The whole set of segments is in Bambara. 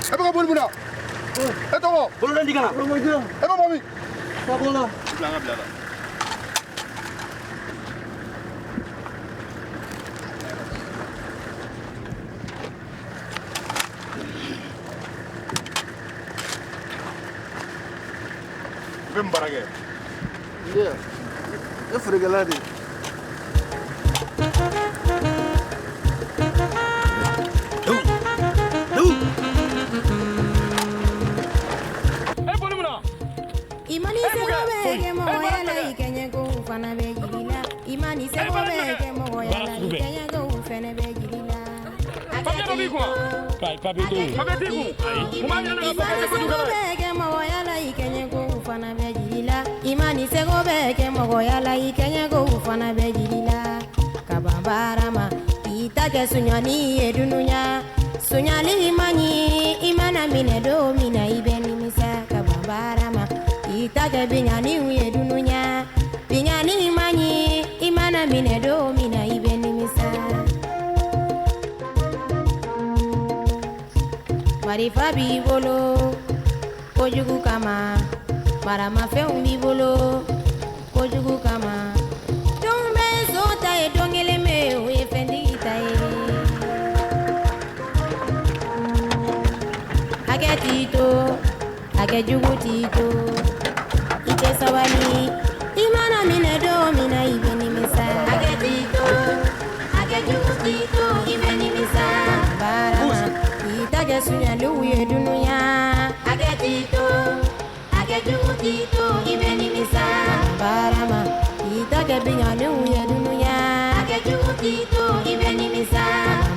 Apa boleh muna? Tunggu. Boleh nanti kan? Apa mami? Tak boleh. Belakang belakang. Vem barangnya. Iya. Ya frigala di. Imani sego bege mo yala ikenye go ufana be girila. Imani sego bege mo yala ikenye go ufana be girila. Imani sego bege mo yala ikenye go ufana be girila. Imani sego bege mo yala ikenye go ufana be girila. Kabambarama itake sunyani edununya. Sunyali imani imana mine do mina ibeni misa kabambarama. Itage binyani uye dununya binyani imani imana mine do mina ibeni misa marifa bibolo kojugu kama marama feun bibolo kojugu kama dumbe zota e dongele me uye fendi itae ake tito ake jugu tito ike sabali imana mine do mina ibeni misa ake tito ake jugu tito ibeni misa barama itage sunya luye dunuya ake tito ake jugu tito ibeni misa barama itage binya luye dunuya ake jugu tito ibeni misa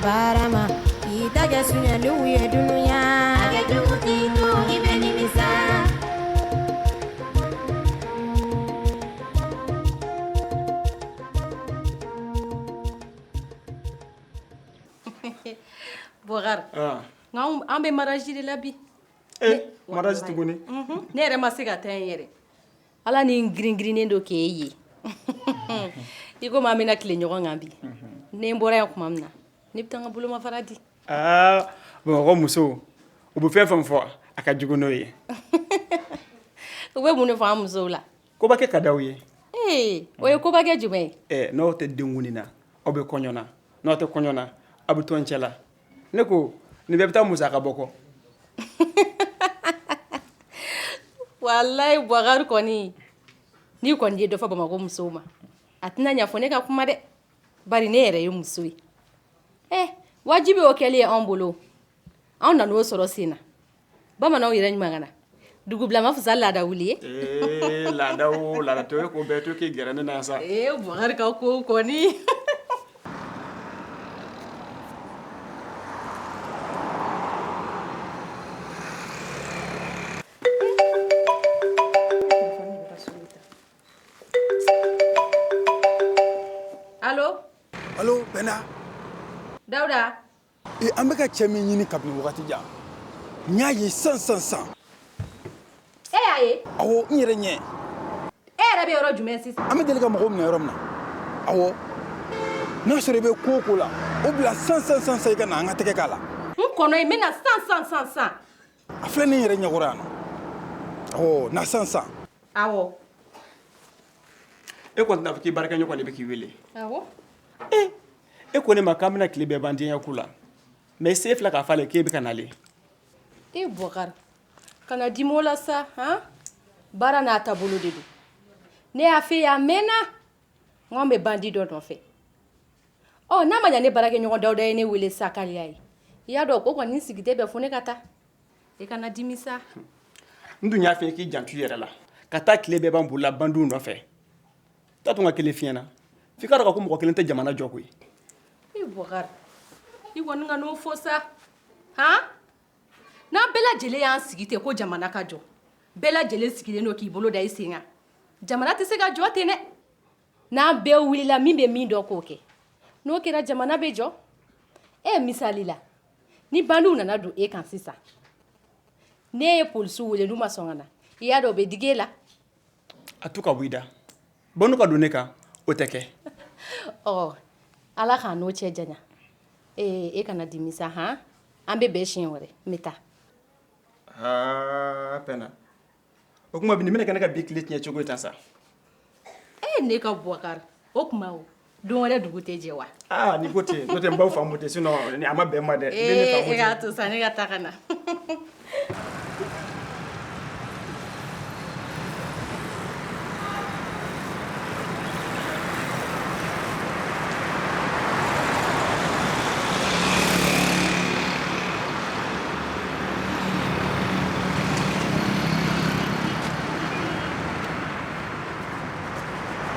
barama itage sunya luye dunuya ake jugu tito ibeni misa Bogar. Ngam ambe maraji de labi. Maraji tuguni. Ne yɛrɛ ma se ka taa n yɛrɛ. Ala ni girin-girinen do k'e ye. I komi an bɛna tile ɲɔgɔn kan bi. Ne n bɔra yan tuma min na, ne bɛ taa n ka bolomafara di. Bamakɔ musow u bɛ fɛn fɛn fɔ a ka jugu n'o ye. U bɛ mun de fɔ an musow la? Koba kɛ ka d'aw ye. O ye koba kɛ jumɛn ye? N'aw tɛ denkuni na aw bɛ kɔɲɔ na n'aw tɛ kɔɲɔ na aw bɛ tɔn cɛ la. Ne ko nin bɛɛ bɛ taa musaka bɔ kɔ. Walayi Boubacar kɔni n'i kɔni ye dɔ fɔ Bamakɔ musow ma a tɛna ɲɛ fɔ ne ka kuma dɛ bari ne yɛrɛ ye muso ye. Wajibi o kɛli ye anw bolo anw nan'o sɔrɔ sen na bamananw yɛrɛ ɲuman ka na dugubila ma fusa laada wuli ye. Laada o laada to ye ko bɛɛ to k'i gɛrɛ ne na sa. Boubacar ka ko kɔni. Allo Benda. Dawuda. An bɛ ka cɛ min ɲini kabini wagati jan. N y'a ye san. E y'a ye? Awɔ, n yɛrɛ ɲɛ. E yɛrɛ bɛ yɔrɔ jumɛn sisan? An bɛ deli ka mɔgɔw minɛ yɔrɔ min na. Awɔ. N'a sɔrɔ i bɛ ko o ko la, o bila san i ka na an ka tɛgɛ k'a la. N kɔnɔ in n bɛna san. A filɛ ne yɛrɛ ɲɛkɔrɔ yan nɔ. Awɔ, na san. Awɔ. E kɔni t'a fɔ k'i barika ɲɔgɔn de bɛ k'i wele. Awɔ. E ko ne ma k'an bɛna tile bɛɛ ban denkɛ ku la mais se filɛ k'a fɔ ale k'e bɛ ka nale. Boubacar kana dimi o la sa baara n'a taabolo de don ne y'a fɛ a mɛnna n k'an bɛ bandi dɔ nɔfɛ n'a ma ɲɛ ne baarakɛ ɲɔgɔn Dawuda ye ne wele sa k'ale y'a ye i y'a dɔn ko kɔni sigi tɛ bɛn fo ne ka taa i kana dimi sa. N dun y'a fɛ k'i janto i yɛrɛ la ka taa tile bɛɛ ban bolila bandiw nɔfɛ taa tun ka kelen f'i ɲɛna f'i k'a dɔn ko mɔgɔ kelen tɛ jamana jɔ koyi. Boubacar i kɔni ka n'o fɔ sa n'an bɛɛ lajɛlen y'an sigi ten ko jamana ka jɔ bɛɛ lajɛlen sigilen don k'i bolo da i sen kan jamana tɛ se ka jɔ ten dɛ n'an bɛɛ wulila min bɛ min dɔn k'o kɛ n'o kɛra jamana bɛ jɔ misali la ni bandiw nana don e kan sisan ne ye polisiw wele n'u ma sɔn ka na i y'a dɔn o bɛ digi e la a to ka bɔ i da banu ka don ne kan o tɛ kɛ ala k'a n'o cɛ janya e kana dimi sa han an bɛ bɛn siɲɛ wɛrɛ n bɛ taa pɛna o kuma bi nin bɛna kɛ ne ka bi tile tiɲɛ cogo ye tan sa ne ka Bubakari o tuma o don wɛrɛ dugu tɛ jɛ wa ni ko ten n'o tɛ n baw faamu ten sinon a ma bɛn n ma dɛ e k'a to sa ne ka taa ka na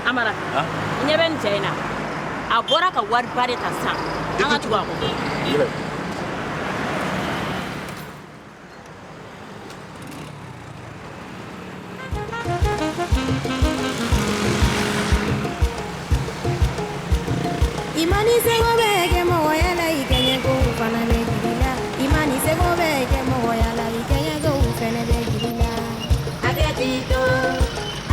Amara, ɲɛ bɛ nin cɛ in na a bɔra ka wari ba de ta san an ka tugu a kɔ Imani sego bɛ kɛ mɔgɔya la i kɛɲɛkow fana bɛ jigi la Imani sego bɛ kɛ mɔgɔya la i kɛɲɛkow fana bɛ jigi la hakɛ t'i to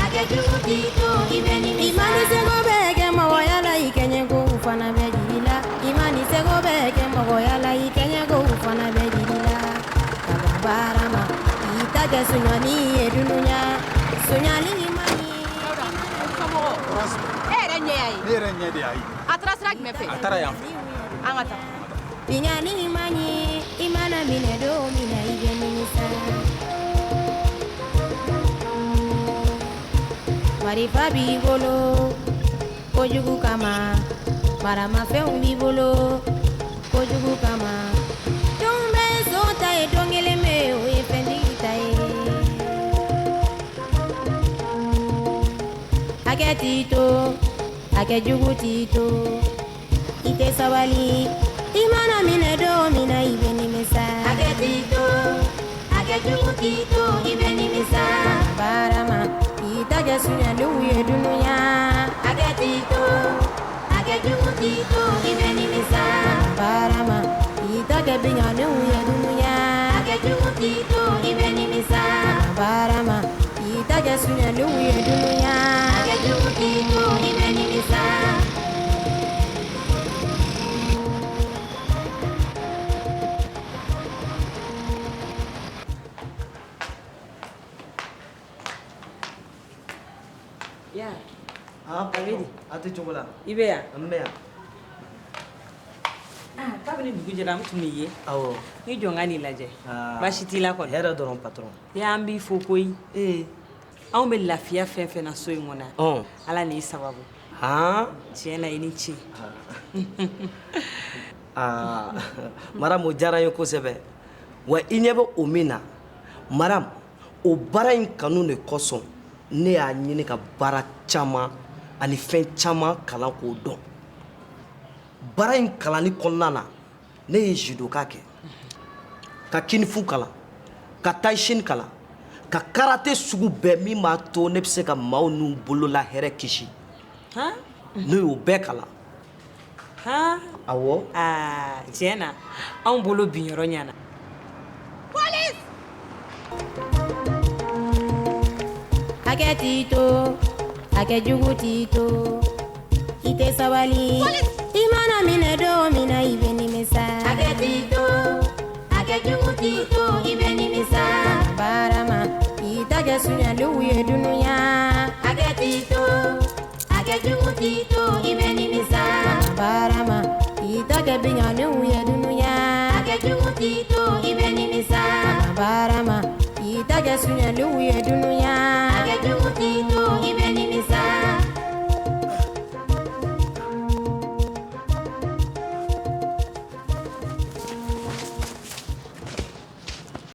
hakɛ jugu t'i to i bɛ nimisa Imani sego bɛ kɛ mɔgɔya la i kɛɲɛkow fana bɛ jigi la Imani sego bɛ kɛ mɔgɔya la i kɛɲɛkow fana bɛ jigi la kaban baara ma i ta kɛ soɲɔni ye dunuya soɲali Imani e yɛrɛ ɲɛ y'a ye ne yɛrɛ ɲɛ de y'a ye a taara sira jumɛn fɛ a taara yan fɛ an ka taa Pinyani Imani imana minɛ don min na i bɛ nimisa marifa b'i bolo kojugu kama maramafɛnw b'i bolo kojugu kama don bɛ so ta ye don kelen bɛ o ye fɛntigi ta ye hakɛ t'i to hakɛ jugu t'i to i tɛ sabali i mana minɛ don min na i bɛ nimisa hakɛ t'i to hakɛ jugu t'i to i bɛ nimisa baara ma i ta kɛ suɲɛliw ye dunuya hakɛ t'i to hakɛ jugu t'i to i bɛ nimisa baara ma i ta kɛ biɲaniw ye dunuya hakɛ jugu t'i to i bɛ nimisa baara ma i ta kɛ suɲɛliw ye dunuya hakɛ jugu t'i to i bɛ nimisa Abedi, a tɛ cogo la. I bɛ yan N bɛ yan. kabini dugu jɛra an tun b'i ye Awɔ. ni jɔn ka n'i lajɛ baasi t'i la kɔni Hɛrɛ dɔrɔn patron. y'an b'i fo koyi anw bɛ lafiya fɛn fɛn na so in kɔnɔ Ɔn. ala n'i sababu Han. tiɲɛ na i ni ce Maram o diyara n ye kosɛbɛ. Wa i ɲɛ bɛ o min na Maram o baara in kanu de kosɔn ne y'a ɲini ka baara caman ani fɛn caman kalan k'o dɔn. Baara in kalanni kɔnɔna na ne ye judoka kɛ ka kinifu kalan ka taishin kalan ka karate sugu bɛɛ min b'a to ne bɛ se ka maaw n'u bolola hɛrɛ kisi ne y'o bɛɛ kalan. Awɔ. tiɲɛ na anw bolo binyɔrɔ ɲɛna hakɛ t'i to hakɛ jugu t'i to i tɛ sabali i mana minɛ don min na i bɛ nimisa hakɛ t'i to hakɛ jugu t'i to i bɛ nimisa baara ma i ta kɛ suɲɛliw ye dunuya hakɛ t'i to hakɛ jugu t'i to i bɛ nimisa baara ma i ta kɛ biɲaniw ye dunuya hakɛ jugu t'i to i bɛ nimisa baara ma i ta kɛ suɲɛliw ye dunuya